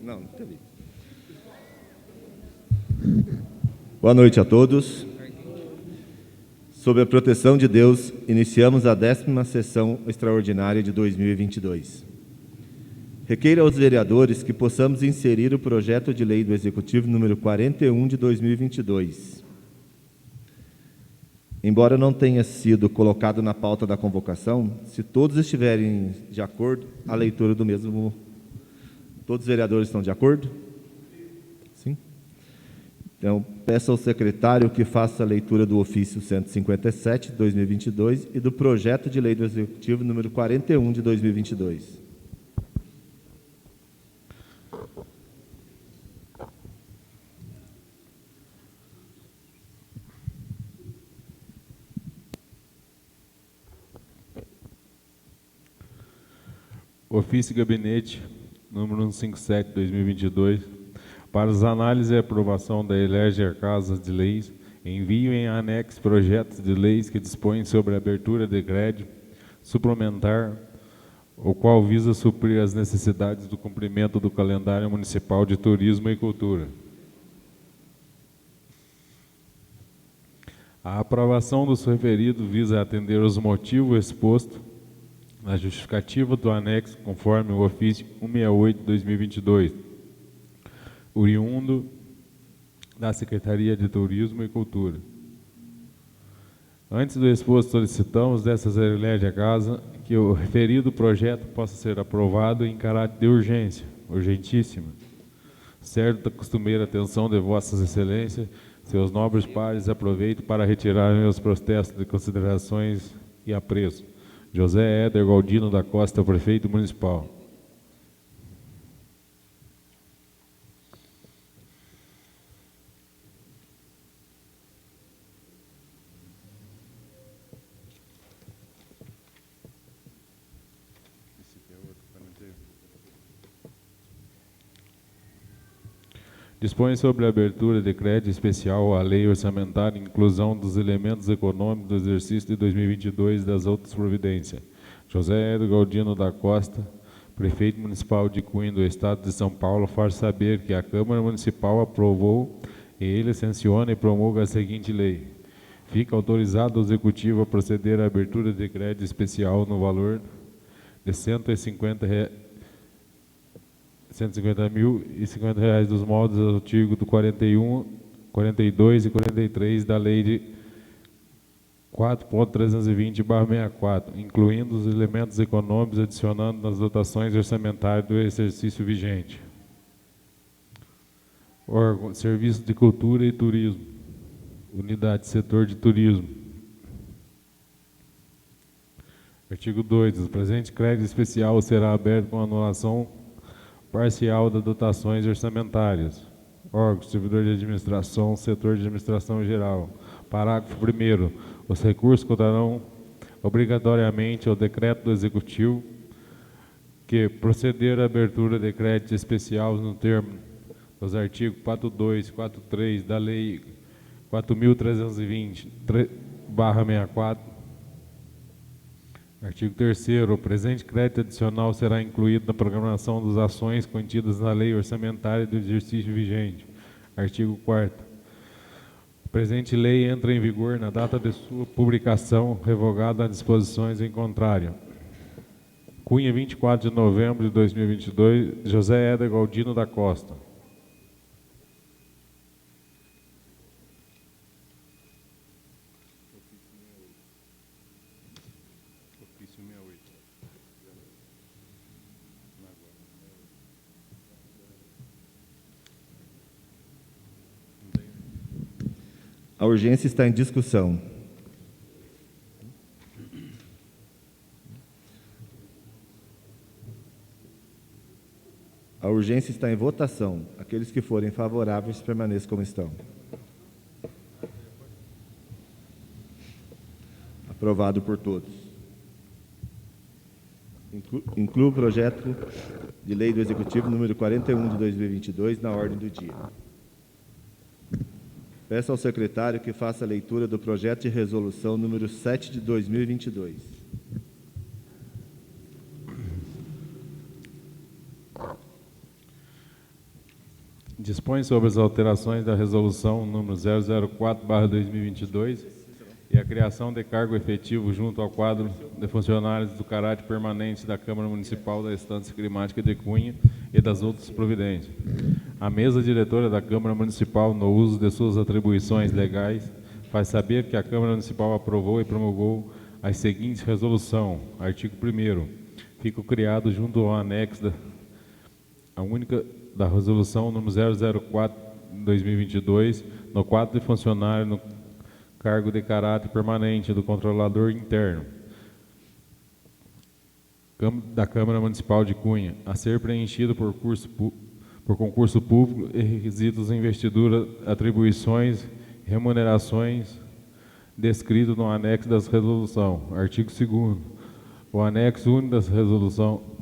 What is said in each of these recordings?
Não, não teve. Boa noite a todos. Sob a proteção de Deus, iniciamos a 10ª sessão extraordinária de 2022. Requeiro aos vereadores que possamos inserir o projeto de lei do Executivo número 41 de 2022. Embora não tenha sido colocado na pauta da convocação, se todos estiverem de acordo, a leitura do mesmo... Todos os vereadores estão de acordo? Sim? Então, peço ao secretário que faça a leitura do ofício 157 de 2022 e do projeto de lei do Executivo número 41 de 2022. Ofício Gabinete, número 157, 2022, para as análises e aprovação da Elégia Casa de Leis, envio em anexo projetos de leis que dispõem sobre a abertura de crédito suplementar, o qual visa suprir as necessidades do cumprimento do calendário municipal de turismo e cultura. A aprovação dos referidos visa atender os motivos expostos na justificativa do anexo, conforme o ofício 168 de 2022, oriundo da Secretaria de Turismo e Cultura. Antes do exposto, solicitamos dessas Elégia Casa que o referido projeto possa ser aprovado em caráter de urgência, urgentíssima, certo da costumeira atenção de Vossas Excelências, seus nobres pares, aproveito para retirar meus protestos de considerações e apreço. José Éder Galdino da Costa, prefeito municipal. Dispõe sobre a abertura de crédito especial à lei orçamentária e inclusão dos elementos econômicos do exercício de 2022 e das outras providências. José Edo Galdino da Costa, prefeito municipal de Cunha do Estado de São Paulo, faz saber que a Câmara Municipal aprovou e ele sanciona e promulga a seguinte lei. Fica autorizado o Executivo a proceder à abertura de crédito especial no valor de R$150.050 dos moldes do artigo do 41, 42 e 43 da Lei de 4.320/64, incluindo os elementos econômicos adicionando nas dotações orçamentárias do exercício vigente. Órgão, Serviço de Cultura e Turismo, Unidade Setor de Turismo. Artigo 2. O presente crédito especial será aberto com anulação parcial das dotações orçamentárias. Órgão, servidor de administração, setor de administração geral. Parágrafo 1º. Os recursos contarão obrigatoriamente ao decreto do Executivo que proceder à abertura de crédito especial no termo dos artigos 42 e 43 da Lei 4.320/64. Artigo 3º. O presente crédito adicional será incluído na programação das ações contidas na Lei Orçamentária do exercício vigente. Artigo 4º. A presente lei entra em vigor na data de sua publicação, revogada as disposições em contrário. Cunha, 24 de novembro de 2022, José Éder Galdino da Costa. A urgência está em discussão. A urgência está em votação. Aqueles que forem favoráveis, permaneçam como estão. Aprovado por todos. Inclua o projeto de lei do Executivo número 41 de 2022 na ordem do dia. Peço ao secretário que faça a leitura do projeto de resolução número 7 de 2022. Dispõe sobre as alterações da Resolução número 004/2022 e a criação de cargo efetivo junto ao quadro de funcionários do caráter permanente da Câmara Municipal da Estância Climática de Cunha e das outras providências. A mesa diretora da Câmara Municipal, no uso de suas atribuições legais, faz saber que a Câmara Municipal aprovou e promulgou as seguintes resoluções. Artigo 1º. Fica criado junto ao anexo a única da Resolução número 004/2022, no quadro de funcionário no cargo de caráter permanente do controlador interno da Câmara Municipal de Cunha, a ser preenchido por concurso público e requisitos de investidura, atribuições, remunerações, descrito no anexo das resoluções. Artigo 2º. O anexo único das resoluções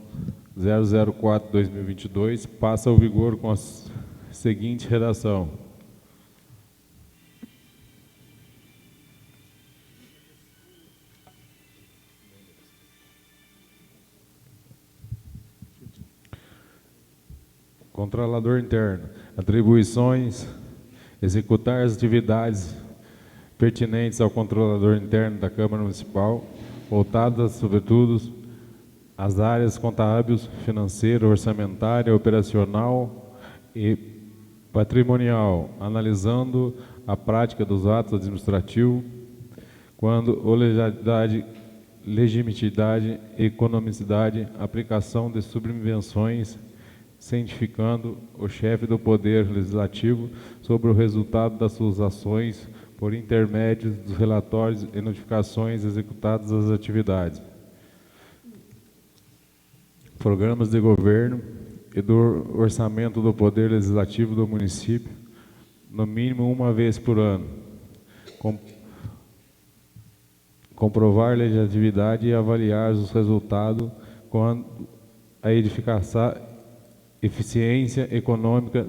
004/2022 passa ao vigor com a seguinte redação. Controlador interno. Atribuições: executar as atividades pertinentes ao controlador interno da Câmara Municipal, voltadas, sobretudo, às áreas contábeis, financeira, orçamentária, operacional e patrimonial, analisando a prática dos atos administrativos, quando legitimidade, economicidade, aplicação de subvenções, cientificando o chefe do Poder Legislativo sobre o resultado das suas ações por intermédio dos relatórios e notificações executadas das atividades, programas de governo e do orçamento do Poder Legislativo do município, no mínimo uma vez por ano. Comprovar a legitimidade e avaliar os resultados quando a eficiência econômica,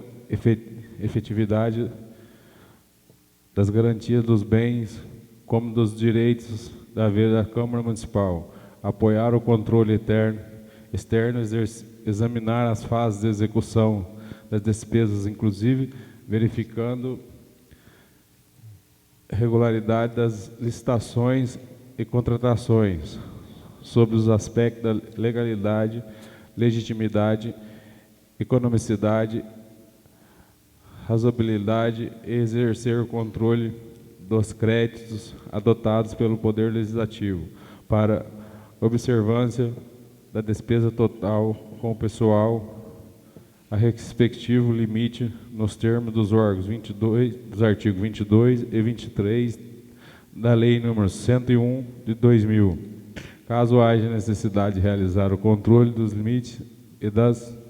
efetividade das garantias dos bens, como dos direitos da vida da Câmara Municipal, apoiar o controle externo, examinar as fases de execução das despesas, inclusive verificando regularidade das licitações e contratações, sobre os aspectos da legalidade, legitimidade, economicidade, razoabilidade e exercer o controle dos créditos adotados pelo Poder Legislativo para observância da despesa total com o pessoal a respectivo limite nos termos dos órgãos 22, dos artigos 22 e 23 da Lei nº 101 de 2000. Caso haja necessidade de realizar o controle dos limites e das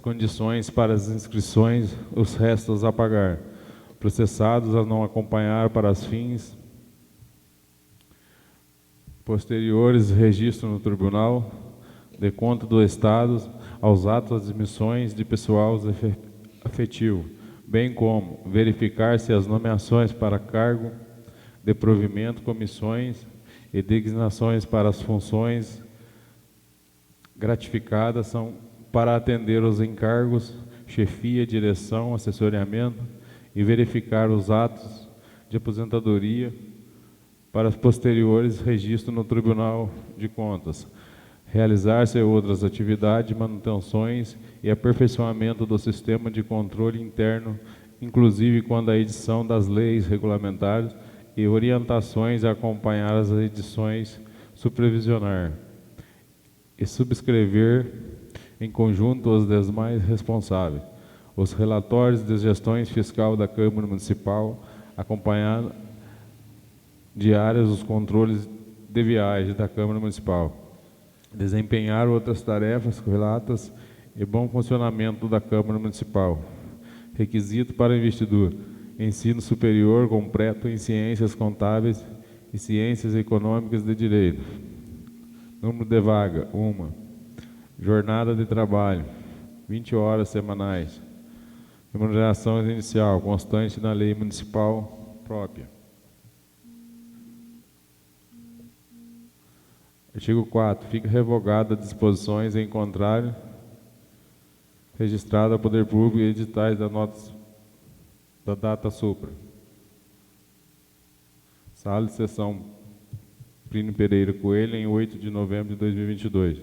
condições para as inscrições, os restos a pagar, processados a não acompanhar para os fins posteriores, registro no Tribunal de Contas do Estado aos atos de admissões de pessoal efetivo, bem como verificar se as nomeações para cargo de provimento, comissões e designações para as funções gratificadas são para atender os encargos, chefia, direção, assessoramento e verificar os atos de aposentadoria para os posteriores registro no Tribunal de Contas, realizar-se outras atividades, manutenções e aperfeiçoamento do sistema de controle interno, inclusive quando a edição das leis regulamentares e orientações a acompanhar as edições, supervisionar e subscrever em conjunto os demais responsáveis, os relatórios de gestões fiscal da Câmara Municipal, acompanhar diários os controles de viagem da Câmara Municipal, desempenhar outras tarefas correlatas e bom funcionamento da Câmara Municipal. Requisito para investidura: ensino superior completo em ciências contábeis e ciências econômicas de direito. Número de vaga: 1. Jornada de trabalho: 20 horas semanais. Remuneração inicial constante na lei municipal própria. Artigo 4. Fica revogada disposições em contrário registrada ao Poder Público e editais da data supra. Sala de sessão Plínio Pereira Coelho, em 8 de novembro de 2022.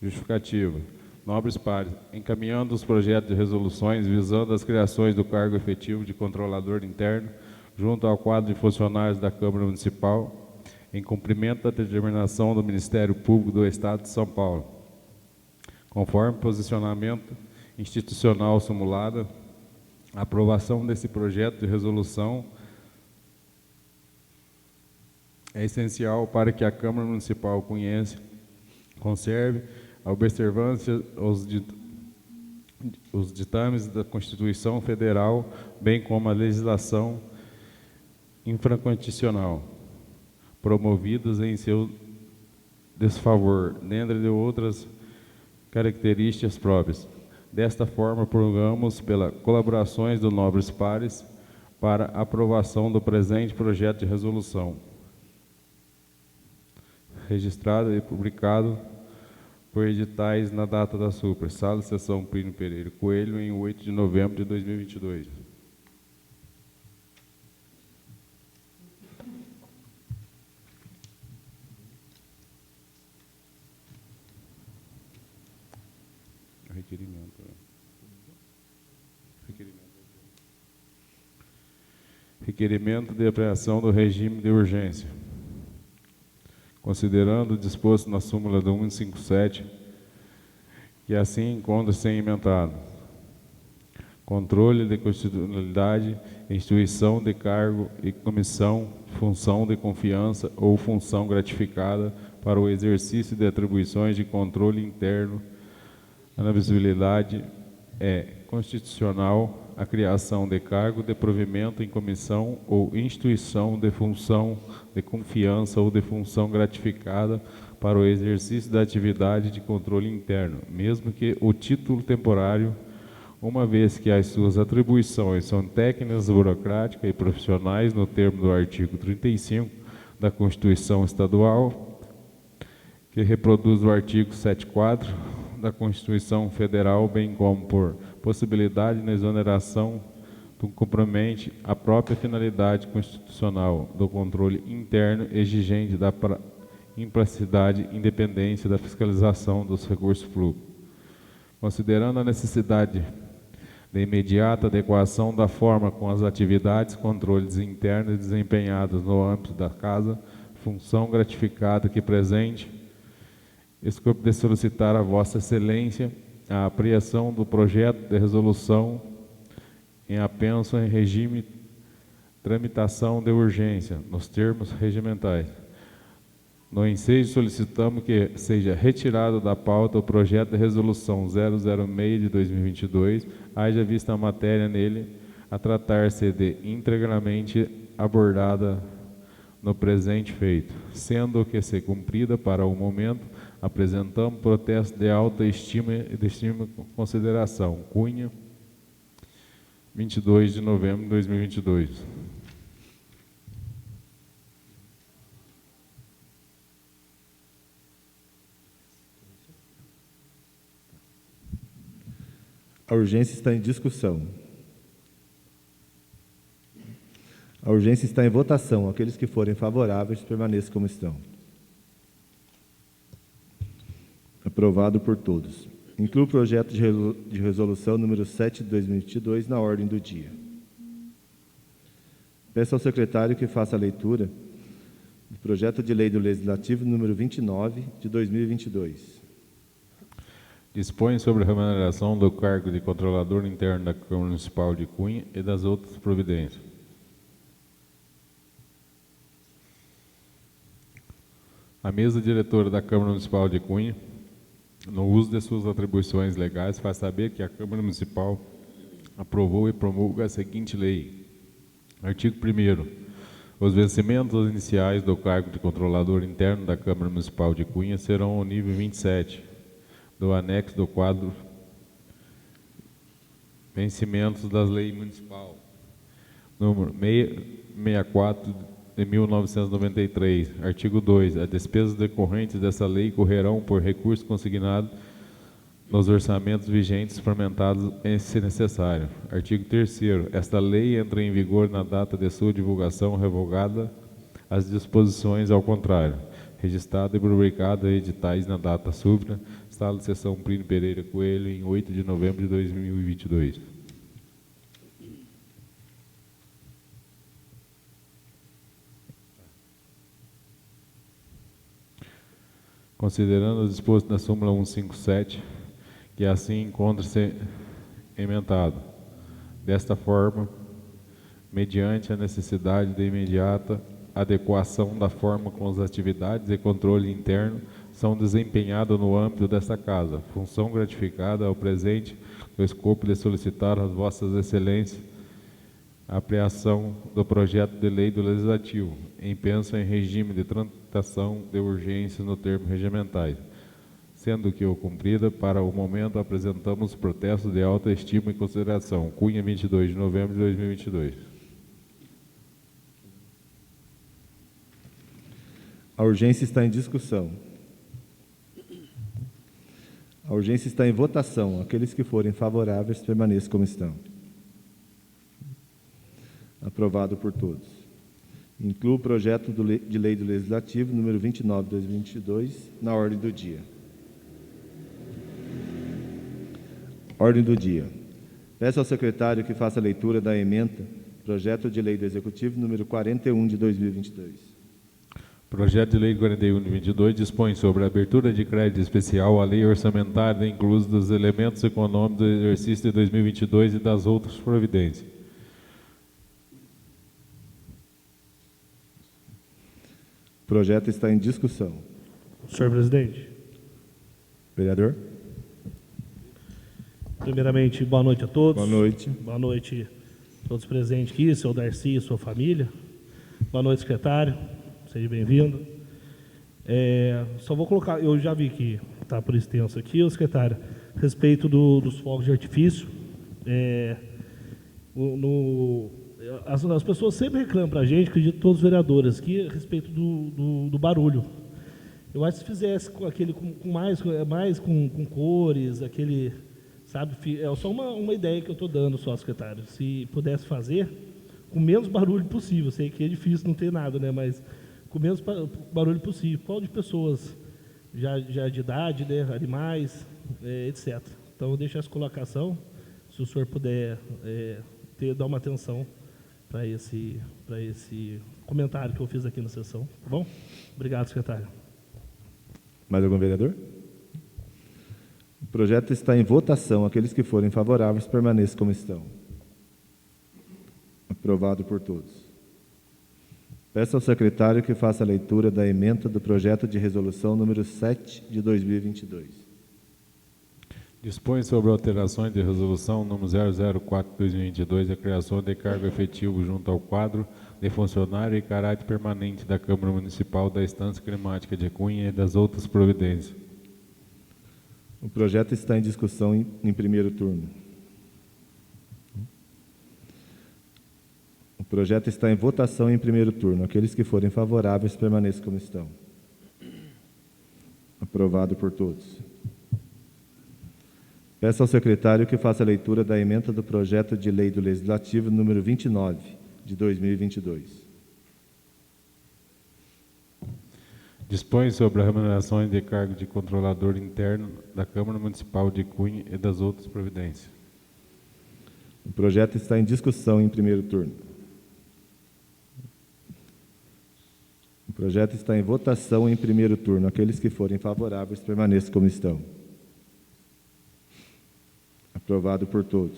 Justificativa. Nobres pares, encaminhando os projetos de resoluções visando as criações do cargo efetivo de controlador interno junto ao quadro de funcionários da Câmara Municipal, em cumprimento da determinação do Ministério Público do Estado de São Paulo. Conforme posicionamento institucional simulado, a aprovação desse projeto de resolução é essencial para que a Câmara Municipal conserve a observância os ditames da Constituição Federal, bem como a legislação infraconstitucional, promovidas em seu desfavor, dentre de outras características próprias. Desta forma, prorrogamos pelas colaborações dos nobres pares para aprovação do presente projeto de resolução, registrado e publicado por editais na data da supra. Sala de sessão Plínio Pereira Coelho, em 8 de novembro de 2022. Requerimento de apreensão do regime de urgência. Considerando o disposto na súmula do 157, que assim encontra-se emendado. Controle de constitucionalidade, instituição de cargo e comissão, função de confiança ou função gratificada para o exercício de atribuições de controle interno. A inadmissibilidade é constitucional a criação de cargo de provimento em comissão ou instituição de função de confiança ou de função gratificada para o exercício da atividade de controle interno, mesmo que o título temporário, uma vez que as suas atribuições são técnicas, burocráticas e profissionais no termo do artigo 35 da Constituição Estadual, que reproduz o artigo 74 da Constituição Federal, bem como por possibilidade na exoneração do compromete a própria finalidade constitucional do controle interno exigente da imparcialidade e independência da fiscalização dos recursos públicos. Considerando a necessidade de imediata adequação da forma com as atividades controles internos desempenhadas no âmbito da Casa, função gratificada que presente, escolho de solicitar a Vossa Excelência a apreensão do projeto de resolução em apenso em regime de tramitação de urgência, nos termos regimentais. No ensejo, solicitamos que seja retirado da pauta o projeto de resolução 006 de 2022, haja vista a matéria nele a tratar-se de integralmente abordada no presente feito, sendo que se cumprida para o momento, apresentamos protesto de alta estima e de estima consideração. Cunha, 22 de novembro de 2022. A urgência está em discussão. A urgência está em votação. Aqueles que forem favoráveis, permaneçam como estão. Aprovado por todos. Inclua o projeto de resolução número 7 de 2022 na ordem do dia. Peço ao secretário que faça a leitura do projeto de lei do Legislativo número 29 de 2022. Dispõe sobre a remuneração do cargo de controlador interno da Câmara Municipal de Cunha e das outras providências. A mesa diretora da Câmara Municipal de Cunha, no uso de suas atribuições legais, faz saber que a Câmara Municipal aprovou e promulga a seguinte lei. Artigo 1º. Os vencimentos iniciais do cargo de controlador interno da Câmara Municipal de Cunha serão ao nível 27, do anexo do quadro Vencimentos das Leis Municipal, número 664 de 1993, artigo 2. As despesas decorrentes dessa lei correrão por recurso consignado nos orçamentos vigentes fomentados se necessário. Artigo 3º. Esta lei entra em vigor na data de sua divulgação, revogada as disposições ao contrário. Registrada e publicada em editais na data súbita, Sala de Sessão Plínio Pereira Coelho, em 8 de novembro de 2022. Considerando o disposto na súmula 157, que assim encontra-se emendado. Desta forma, mediante a necessidade de imediata adequação da forma como as atividades de controle interno são desempenhadas no âmbito desta Casa, função gratificada ao presente, no escopo de solicitar às vossas excelências a apreensão do projeto de lei do Legislativo, em penso em regime de tramitação de urgência no termo regimentais, sendo que o cumprida, para o momento apresentamos protestos de alta estima e consideração. Cunha, 22 de novembro de 2022. A urgência está em discussão. A urgência está em votação. Aqueles que forem favoráveis, permaneçam como estão. Aprovado por todos. Inclua o projeto de lei do Legislativo, número 29 de 2022, na ordem do dia. Ordem do dia. Peço ao secretário que faça a leitura da ementa, projeto de lei do Executivo, número 41 de 2022. Projeto de lei 41 de 22 dispõe sobre a abertura de crédito especial à lei orçamentária, incluso dos elementos econômicos do exercício de 2022 e das outras providências. O projeto está em discussão. Senhor presidente. Vereador? Primeiramente, boa noite a todos. Boa noite. Boa noite a todos presentes aqui, seu Darcy e sua família. Boa noite, secretário. Seja bem-vindo. Só vou colocar, eu já vi que está por extenso aqui, o secretário, a respeito dos fogos de artifício. As pessoas sempre reclamam para a gente, acredito todos os vereadores aqui, a respeito do barulho. Eu acho que se fizesse com aquele com mais com cores, aquele, sabe, é só uma ideia que eu estou dando só, secretário. Se pudesse fazer com menos barulho possível, sei que é difícil não ter nada, né, mas com menos barulho possível. Qual de pessoas já de idade, né, animais, etc. Então, eu deixo essa colocação, se o senhor puder dar uma atenção para esse comentário que eu fiz aqui na sessão, tá bom? Obrigado, secretário. Mais algum vereador? O projeto está em votação. Aqueles que forem favoráveis, permaneçam como estão. Aprovado por todos. Peço ao secretário que faça a leitura da ementa do projeto de resolução número 7 de 2022. Dispõe sobre alterações de resolução número 004/2022, a criação de cargo efetivo junto ao quadro de funcionário e caráter permanente da Câmara Municipal da Estância Climática de Cunha e das outras providências. O projeto está em discussão em primeiro turno. O projeto está em votação em primeiro turno. Aqueles que forem favoráveis, permaneçam como estão. Aprovado por todos. Peço ao secretário que faça a leitura da ementa do projeto de lei do Legislativo número 29, de 2022. Dispõe sobre a remuneração de cargo de controlador interno da Câmara Municipal de Cunha e das outras providências. O projeto está em discussão em primeiro turno. O projeto está em votação em primeiro turno. Aqueles que forem favoráveis, permaneçam como estão. Aprovado por todos.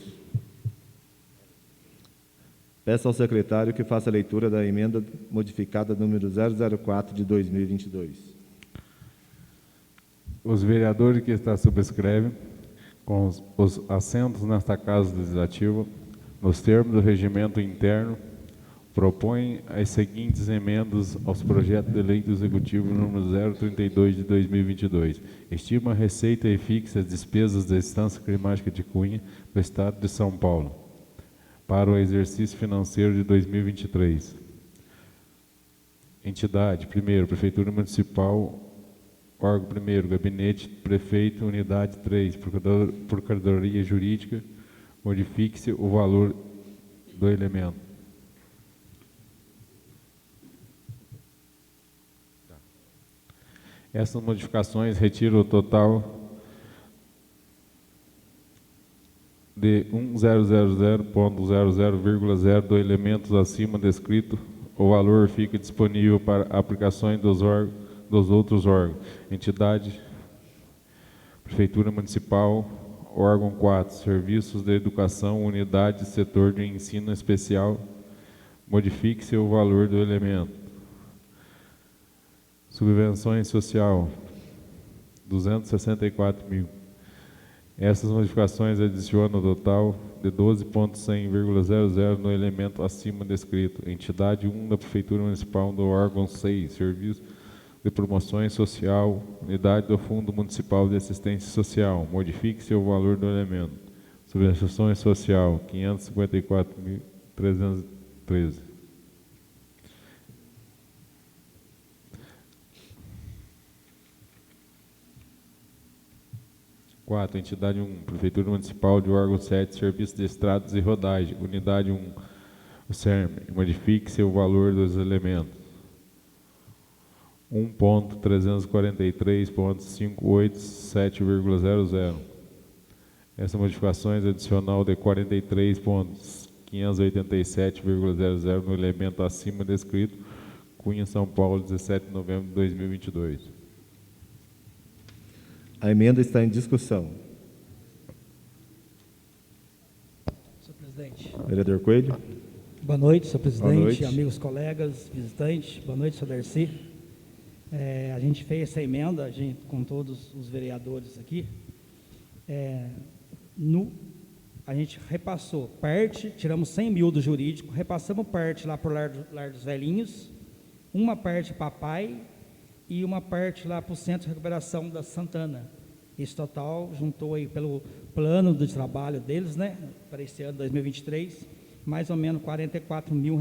Peço ao secretário que faça a leitura da emenda modificada número 004 de 2022. Os vereadores que está subscrevem, com os assentos nesta Casa Legislativa, nos termos do regimento interno, propõe as seguintes emendas aos projetos de lei do Executivo número 032 de 2022. Estima a receita e fixa as despesas da Estância Climática de Cunha do Estado de São Paulo para o exercício financeiro de 2023. Entidade, primeiro, Prefeitura Municipal, órgão primeiro, Gabinete, Prefeito, Unidade 3, Procuradoria Jurídica, modifique-se o valor do elemento. Essas modificações retiram o total de 1000.00,0 do elementos acima descrito. O valor fica disponível para aplicações dos outros órgãos. Entidade, Prefeitura Municipal, órgão 4, Serviços de Educação, Unidade, Setor de Ensino Especial, modifique-se o valor do elemento. Subvenções social, 264 mil. Essas modificações adicionam o total de 12.100,00 no elemento acima descrito. Entidade 1 da Prefeitura Municipal do órgão 6, Serviço de Promoções Social, Unidade do Fundo Municipal de Assistência Social, modifique-se o valor do elemento. Subvenções social, 554.313. Quatro, entidade 1, Prefeitura Municipal de órgão 7, Serviço de Estradas e Rodagem, Unidade 1, o SERM, modifique-se o valor dos elementos. 1.343.587,00. Essa modificação é adicional de 43.587,00 no elemento acima descrito, Cunha, São Paulo, 17 de novembro de 2022. A emenda está em discussão. Senhor presidente. Vereador Coelho. Boa noite, senhor presidente, Boa noite. amigos, colegas, visitantes. Boa noite, senhor Darcy. A gente fez essa emenda com todos os vereadores aqui. A gente repassou parte, tiramos 100 mil do jurídico, repassamos parte lá para o Lar dos Velhinhos, uma parte para Papai e uma parte lá para o Centro de Recuperação da Santana. Esse total juntou aí pelo plano de trabalho deles, né, para esse ano 2023, mais ou menos R$44 mil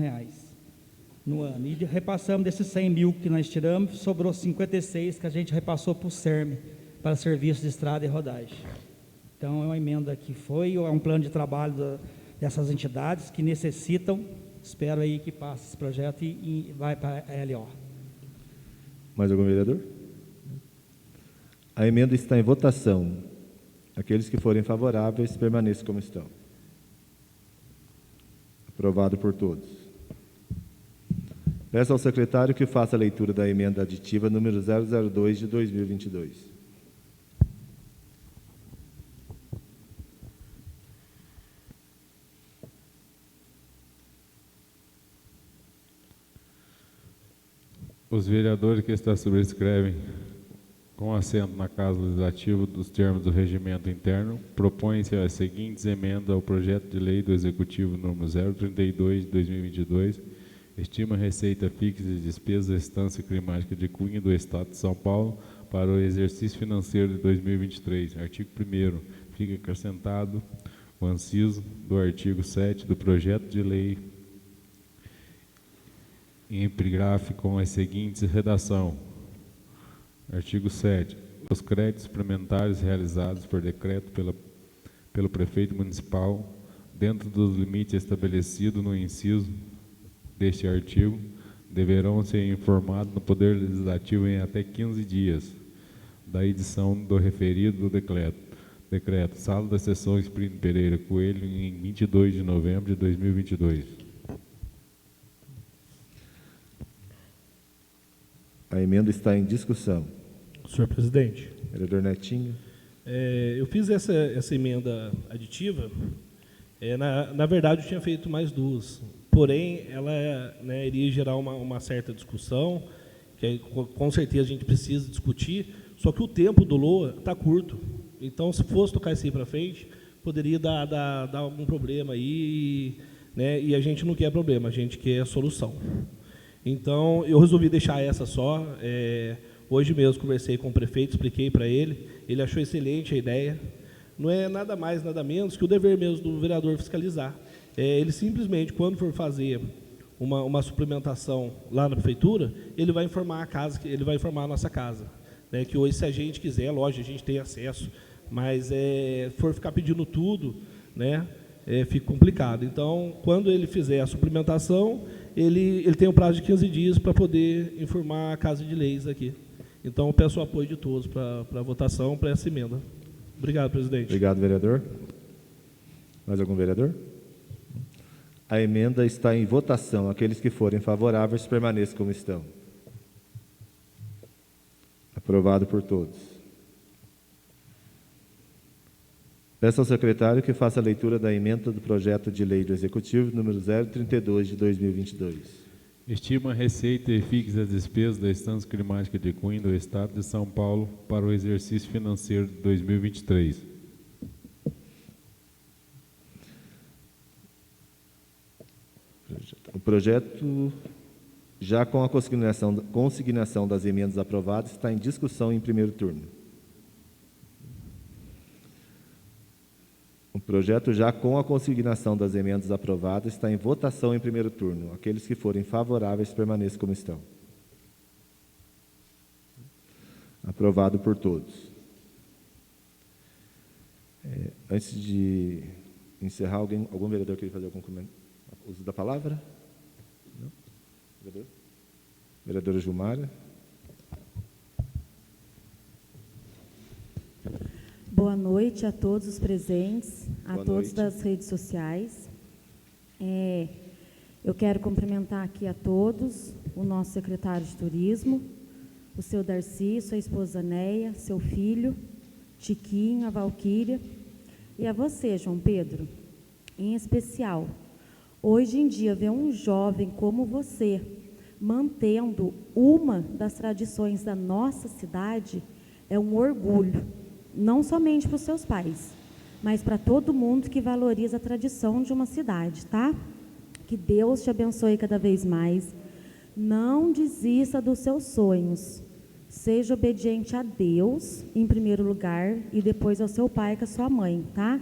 no ano. E repassamos desses 100 mil que nós tiramos, sobrou 56 que a gente repassou para o SERM, para Serviço de Estrada e Rodagem. Então, é uma emenda que é um plano de trabalho dessas entidades que necessitam, espero aí que passe esse projeto e vai para a LO. Mais algum vereador? A emenda está em votação. Aqueles que forem favoráveis, permaneçam como estão. Aprovado por todos. Peço ao secretário que faça a leitura da emenda aditiva número 002 de 2022. Os vereadores que está subscrevem com assento na Casa Legislativa dos termos do regimento interno, propõem-se as seguintes emendas ao projeto de lei do Executivo número 032 de 2022, estima a receita fixa de despesas da Estância Climática de Cunha do Estado de São Paulo para o exercício financeiro de 2023. Artigo 1º, fica acrescentado o inciso do artigo 7 do projeto de lei em epígrafe com as seguintes redação. Artigo 7. Os créditos suplementares realizados por decreto pelo prefeito municipal, dentro dos limites estabelecidos no inciso deste artigo, deverão ser informados no Poder Legislativo em até 15 dias da edição do referido decreto. Sala das Sessões Plínio Pereira Coelho, em 22 de novembro de 2022. A emenda está em discussão. Senhor presidente, Vereador Netinho. eu fiz essa emenda aditiva. Na verdade, eu tinha feito mais duas. Porém, ela iria gerar uma certa discussão, que com certeza a gente precisa discutir, só que o tempo do LOA está curto. Então, se fosse tocar isso aí para frente, poderia dar algum problema aí, né? E a gente não quer problema, a gente quer solução. Então, eu resolvi deixar essa só. Hoje mesmo conversei com o prefeito, expliquei para ele achou excelente a ideia. Não é nada mais, nada menos que o dever mesmo do vereador fiscalizar. Ele simplesmente, quando for fazer uma suplementação lá na prefeitura, ele vai informar a casa, ele vai informar a nossa casa, né? Que hoje, se a gente quiser, lógico, a gente tem acesso, mas for ficar pedindo tudo, né? Fica complicado. Então, quando ele fizer a suplementação, ele tem um prazo de 15 dias para poder informar a Casa de Leis aqui. Então, eu peço o apoio de todos para a votação, para essa emenda. Obrigado, presidente. Obrigado, vereador. Mais algum vereador? A emenda está em votação. Aqueles que forem favoráveis, permaneçam como estão. Aprovado por todos. Peço ao secretário que faça a leitura da emenda do projeto de lei do Executivo número 032 de 2022. Estima a receita e fixa as despesas da Estância Climática de Cunha do Estado de São Paulo para o exercício financeiro de 2023. O projeto, já com a consignação das emendas aprovadas, está em discussão em primeiro turno. O projeto, já com a consignação das emendas aprovadas, está em votação em primeiro turno. Aqueles que forem favoráveis, permaneçam como estão. Aprovado por todos. Antes de encerrar, algum vereador queria fazer algum comentário? Uso da palavra? Não? Vereador? Vereadora Gilmara? Boa noite a todos os presentes, a Boa todos noite. das redes sociais. Eu quero cumprimentar aqui a todos, o nosso secretário de Turismo, o seu Darcy, sua esposa Neia, seu filho, Tiquinho, a Valquíria, e a você, João Pedro, em especial. Hoje em dia, ver um jovem como você mantendo uma das tradições da nossa cidade é um orgulho, não somente para os seus pais, mas para todo mundo que valoriza a tradição de uma cidade, tá? Que Deus te abençoe cada vez mais. Não desista dos seus sonhos. Seja obediente a Deus, em primeiro lugar, e depois ao seu pai com a sua mãe, tá?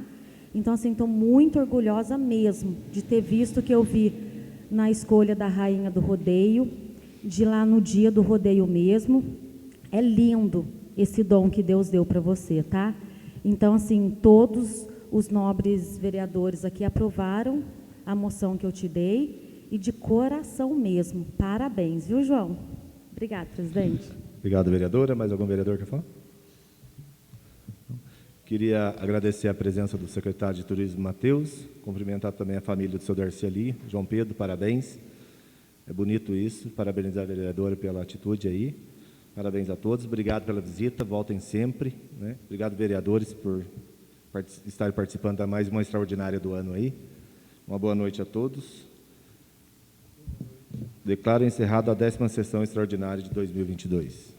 Então, assim, estou muito orgulhosa mesmo de ter visto o que eu vi na escolha da rainha do rodeio, de lá no dia do rodeio mesmo. É lindo esse dom que Deus deu para você, tá? Então, assim, todos os nobres vereadores aqui aprovaram a moção que eu te dei, e de coração mesmo. Parabéns, viu, João? Obrigada, presidente. Obrigado, vereadora. Mais algum vereador quer falar? Queria agradecer a presença do secretário de Turismo, Matheus, cumprimentar também a família do seu Darcy ali. João Pedro, parabéns. É bonito isso. Parabenizar a vereadora pela atitude aí. Parabéns a todos. Obrigado pela visita. Voltem sempre, né? Obrigado, vereadores, por estarem participando da mais uma extraordinária do ano aí. Uma boa noite a todos. Declaro encerrada a 10ª sessão extraordinária de 2022.